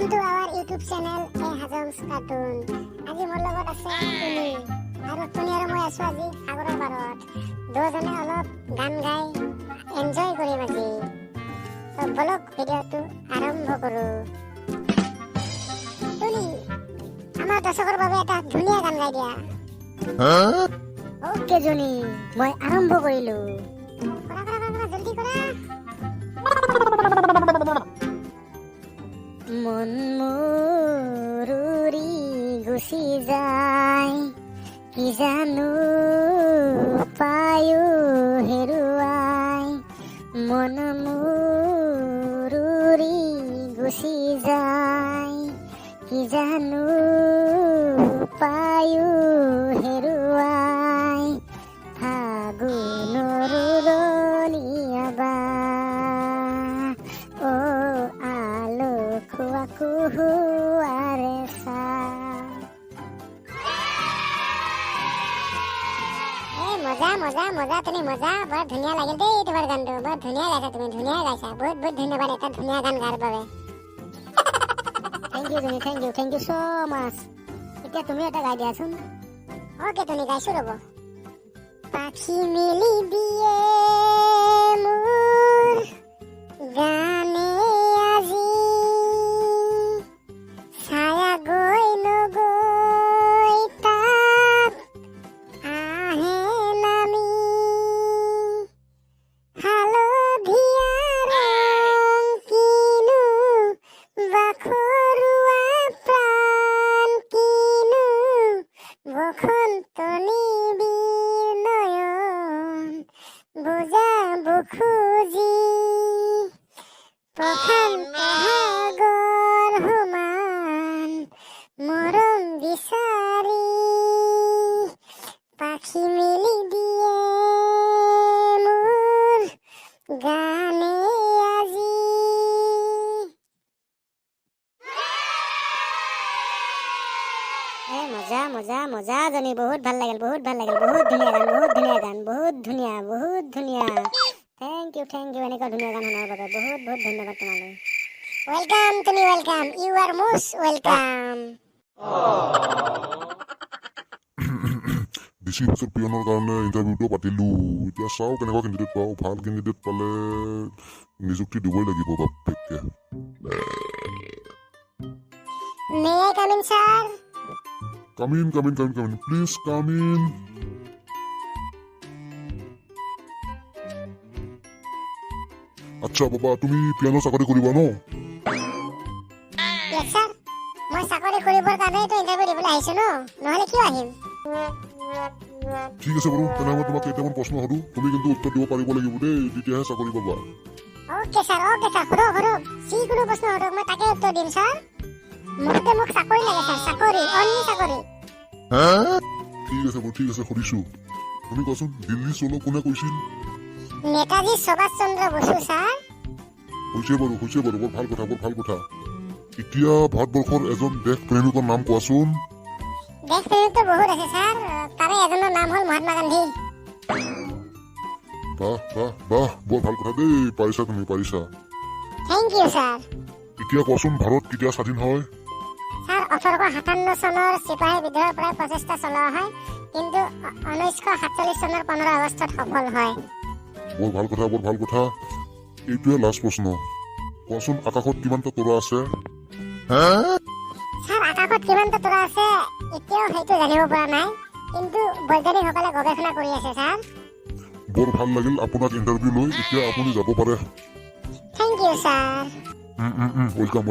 Welcome to our YouTube channel, Hajong's Cartoon. আজি মোৰ লগত আছে তুমি আৰু তুমি আৰু মই আছো আজি সাগৰৰ পাৰত দুজনে অলপ গান গাই এনজয় কৰিম আজি তো বলক ভিডিঅ'টো আৰম্ভ কৰো তুমি আমাৰ দৰ্শকৰ বাবে এটা ধুনীয়া গান গাই দিয়া ওকে জনি মই আৰম্ভ কৰিলো জলদি কৰা মন মৰুৰি গুচি যায় কি জানো পায়ো হেৰুৱাই মন মৰুৰি গুচি যায় কি জানো পায়ো হেৰুৱাই ফাগুনৰ ৰুৰণিয়াবা মজা মজা মজা তুমি মজা বৰ ধুনীয়া লাগিল দেই তোমাৰ গানটো বৰ ধুনীয়া গাইছা তুমি ধুনীয়া গাইছা বহুত বহুত ধন্যবাদ এটা ধুনীয়া গান গাৰ বাবে থেংক ইউ সো মাচ এতিয়া তুমি এটা গাই দিয়াচোন ওকে তুমি গাইছো ৰ'ব পাখি মেলি দিয়ে মোৰ গানে আজি ছায়া গৈ নগৈ তাত আহে নামি হালধীয়া ৰং কিনো বাখৰুৱা প্ৰাণ কিনো বসন্ত নিবিৰ নয়ন বুজাব খুজি প্ৰশান্ত সাগৰ সমান মৰম বিচাৰি পাখি মেলি দিয়ে মোৰ গানে আজি মজা মজা মজা জনী বহুত ভাল লাগিল বহুত ধুনীয়া গান বহুত ধুনীয়া থেংক ইউ এনেকুৱা ধুনীয়া গান শুনাৰ বাবে বহুত ধন্যবাদ তোমালৈ ওয়েলকাম তুমি welcome you are most welcome বেছি বছৰ পিয়নৰ কাৰণে ইণ্টাৰভিউটো পাতিলোঁ এতিয়া চাওঁ কেনেকুৱা কেণ্ডিডেট পাওঁ ভাল কেণ্ডিডেট পালে নিযুক্তি দিবই লাগিব বাপেকে may I come in sir কামিন প্লিজ কামিন আচ্ছা বাবা তুমি পিয়ানো চাকৰি কৰিবা ন ইয়েছ স্যাৰ মই চাকৰি কৰিবৰ কাৰণেতো ইণ্টাৰভিউ দিবলৈ আহিছোঁ ন নহ'লে কিয় আহিম ঠিক আছে বাৰু তেনেহ'লে তোমাক কেইটামান প্ৰশ্ন সুধো তুমি কিন্তু উত্তৰ দিব পাৰিব লাগিব দেই তেতিয়াহে চাকৰি পাবা ওকে স্যাৰ সোধক যিকোনো প্ৰশ্ন সোধক মই তাকে উত্তৰ দিম স্যাৰ মোক চাকৰি লাগে স্যাৰ চাকৰি অনলি চাকৰি ঠিক আছে সুধিছোঁ তুমি কোৱাচোন দিল্লী চলো কোনে কৈছিল নেতাজী সুভাষ চন্দ্ৰ বসু স্যাৰ হৈছে বাৰু বৰ ভাল কথা এতিয়া ভাৰতবৰ্ষৰ এজন দেশ প্ৰেমিকৰ নাম কোৱাচোন দেশ প্ৰেমিকটো বহুত আছে স্যাৰ তাৰে এজনৰ নাম হ'ল মহাত্মা গান্ধী বাহ বৰ ভাল কথা দেই তুমি পাৰিছা থেংক ইউ স্যাৰ এতিয়া কোৱাচোন ভাৰত কেতিয়া স্বাধীন হয় স্যাৰ 1857 চনৰ চিপাহী বিদ্ৰোহৰ পৰা প্ৰচেষ্টা চলোৱা হয় কিন্তু 1947 চনৰ 15 আগষ্টত সফল হয় বৰ ভাল কথা এইটোৱে লাষ্ট প্ৰশ্ন কোৱাচোন আকাশত কিমানটা তৰা আছে স্যাৰ আকাশত কিমানটা তৰা আছে এতিয়াও সেইটো জানিব পৰা নাই কিন্তু বৈজ্ঞানিকসকলে গৱেষণা কৰি আছে স্যাৰ বৰ ভাল লাগিল আপোনাক ইণ্টাৰভিউ লৈ এতিয়া আপুনি যাব পাৰে থেংক ইউ স্যাৰ ওয়েলকাম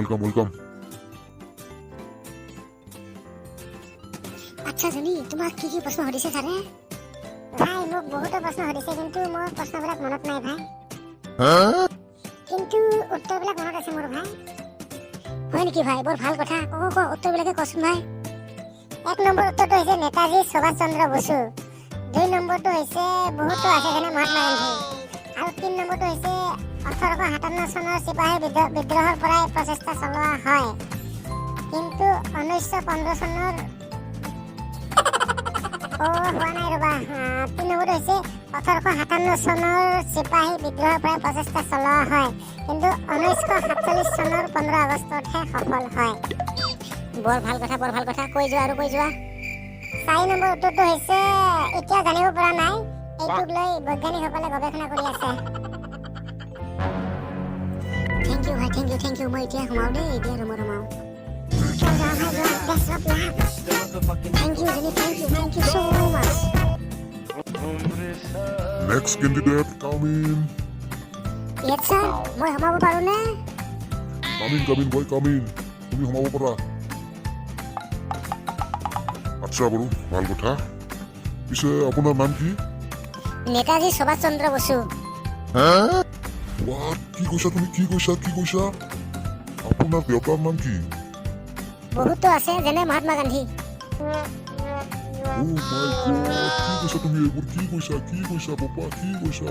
আচ্ছা জনী তোমাক কি প্ৰশ্ন সুধিছে ছাৰে ভাই মোক বহুতো প্ৰশ্ন সুধিছে কিন্তু মোৰ প্ৰশ্নবিলাক মনত নাই ভাই কিন্তু উত্তৰবিলাক মনত আছে মোৰ ভাই হয় নেকি ভাই বৰ ভাল কথা উত্তৰবিলাকে কচোন ভাই 1 নম্বৰ উত্তৰটো হৈছে নেতাজী সুভাষ চন্দ্ৰ বসু 2 নম্বৰটো হৈছে বহুতো আছে যেনে মহাত্মা গান্ধী আৰু 3 নম্বৰটো হৈছে 1857 চনৰ চিপাহী বিদ্ৰোহৰ পৰাই প্ৰচেষ্টা চলোৱা হয় কিন্তু 1915 চনৰ হোৱা নাই ৰবা 3 নম্বৰটো হৈছে 1857 চনৰ চিপাহী বিদ্ৰোহৰ পৰা প্ৰচেষ্টা চলোৱা হয়, কিন্তু 1947 চনৰ 15 আগষ্টতহে সফল হয়। বৰ ভাল কথা, কৈ যোৱা আৰু কৈ যোৱা। 4 নম্বৰ উত্তৰটো হৈছে এতিয়া জানিব পৰা নাই, এইটোক লৈ বৈজ্ঞানিকসকলে গৱেষণা কৰি আছে। থেংক ইউ মই এতিয়া সোমাও দেই, এতিয়া ৰুমত সোমাও। Thank you, Jenny. Thank you so much. Next candidate, come in. Yes, sir. মই সোমাব পাৰো নে? Come in, boy, come in. তুমি সোমাব পাৰা। আচ্ছা বাৰু, ভাল কথা। পিছে আপোনাৰ নাম কি? নেতাজী সুভাষ চন্দ্ৰ বসু। What? কি কৈছা তুমি? কি কৈছা? আপোনাৰ দেউতাৰ নাম কি? বহুতো আছে, যেনে Mahatma Gandhi. Oh my God, কি কৈছা তুমি এইবোৰ? কি কৈছা বাবা? কি কৈছা?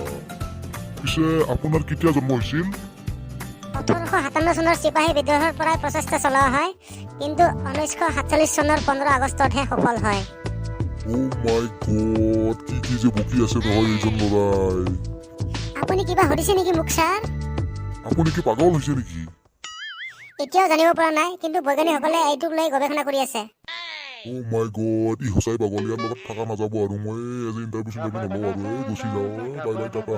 পিছে আপোনাৰ কেতিয়া জন্ম হৈছিল? 1857 চনৰ চিপাহী বিদ্ৰোহৰ পৰা প্ৰচেষ্টা চলোৱা হয়, কিন্তু 1947 চনৰ 15 আগষ্টতহে সফল হয়। Oh my God, কি যে বকি আছে নহয় এইজন ল'ৰাই। আপুনি কিবা সুধিছে নেকি মোক, ছাৰ? আপুনি কি পাগল হৈছে নেকি? এতিয়াও জানিব পৰা নাই, কিন্তু বৈজ্ঞানিকসকলে এইটোক লৈ গৱেষণা কৰি আছে। Oh my God, ই সঁচাই পাগল। ইয়াৰ লগত থকা নাযাব আৰু মই আজি ইণ্টাৰভিউ নলওঁ আৰু গুচি যাওঁ। বাই টাটা।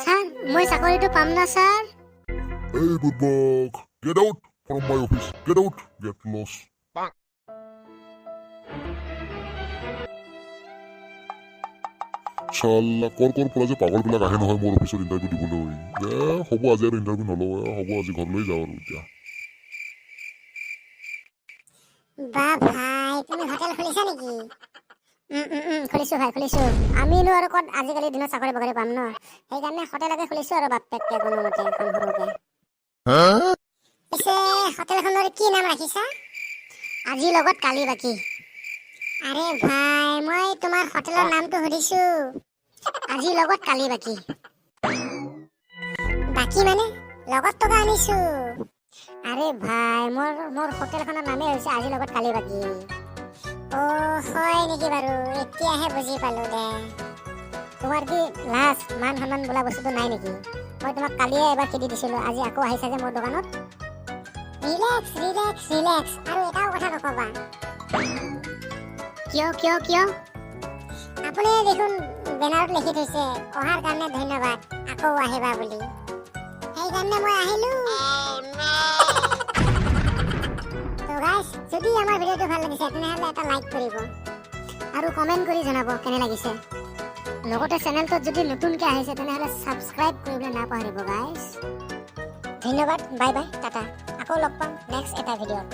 ছাৰ, মই চাকৰিটো পাম না ছাৰ? Hey বুৰ্বক, get out from my office. Get out, get lost. চাল্লা কৰ পৰা যে পাগলবিলাক আহে নহয় মোৰ অফিচত ইণ্টাৰভিউ দিবলৈ। হ'ব আজি আৰু ইণ্টাৰভিউ নলওঁ, হ'ব আজি ঘৰলৈ যাওঁ আৰু এতিয়া। বা ভাই, তুমি হোটেল খুলিছা নেকি? খুলিছো। আমিনো আৰু ক'ত আজিকালি দিনত চাকৰি বাকৰি পাম ন, সেইকাৰণে হোটেলকে খুলিছো আৰু বাপেককে কোনোমতে এখন সৰুকে। পিছে হোটেলখনৰ কি নাম ৰাখিছা? আজিৰ লগত কালি বাকী। আৰে ভাই, মই তোমাৰ হোটেলৰ নামটো সুধিছো। আজিৰ লগত কালি বাকী। বাকী মানে লগত টকা আনিছো। আৰে ভাই, মোৰ হোটেলখনৰ নামেই হৈছে আজিৰ লগত কালি বাকী। হয় নেকি বাৰু, এতিয়াহে বুজি পালো দে। তোমাৰ কি লাজ মান সন্মান বোলা বস্তুটো নাই নেকি? মই তোমাক কালিয়ে এবাৰ খেদি দিছিলো, আজি আকৌ আহিছা যে মোৰ দোকানত। ৰিলেক্স আৰু এটাও কথা নকবা। কিয়? আপুনি দেখোন বেনাৰত লিখি থৈছে অহাৰ কাৰণে ধন্যবাদ, আকৌ আহিবা বুলি। সেইকাৰণে মই আহিলো। তো গাইস, যদি আমাৰ ভিডিঅ'টো ভাল লাগিছে তেনেহ'লে এটা লাইক কৰিব আৰু কমেণ্ট কৰি জনাব কেনে লাগিছে। লগতে চেনেলটোত যদি নতুনকৈ আহিছে তেনেহ'লে ছাবস্ক্ৰাইব কৰিবলৈ নাপাহৰিব গাইস। ধন্যবাদ, বাই টাটা। আকৌ লগ পাম নেক্সট এটা ভিডিঅ'ত।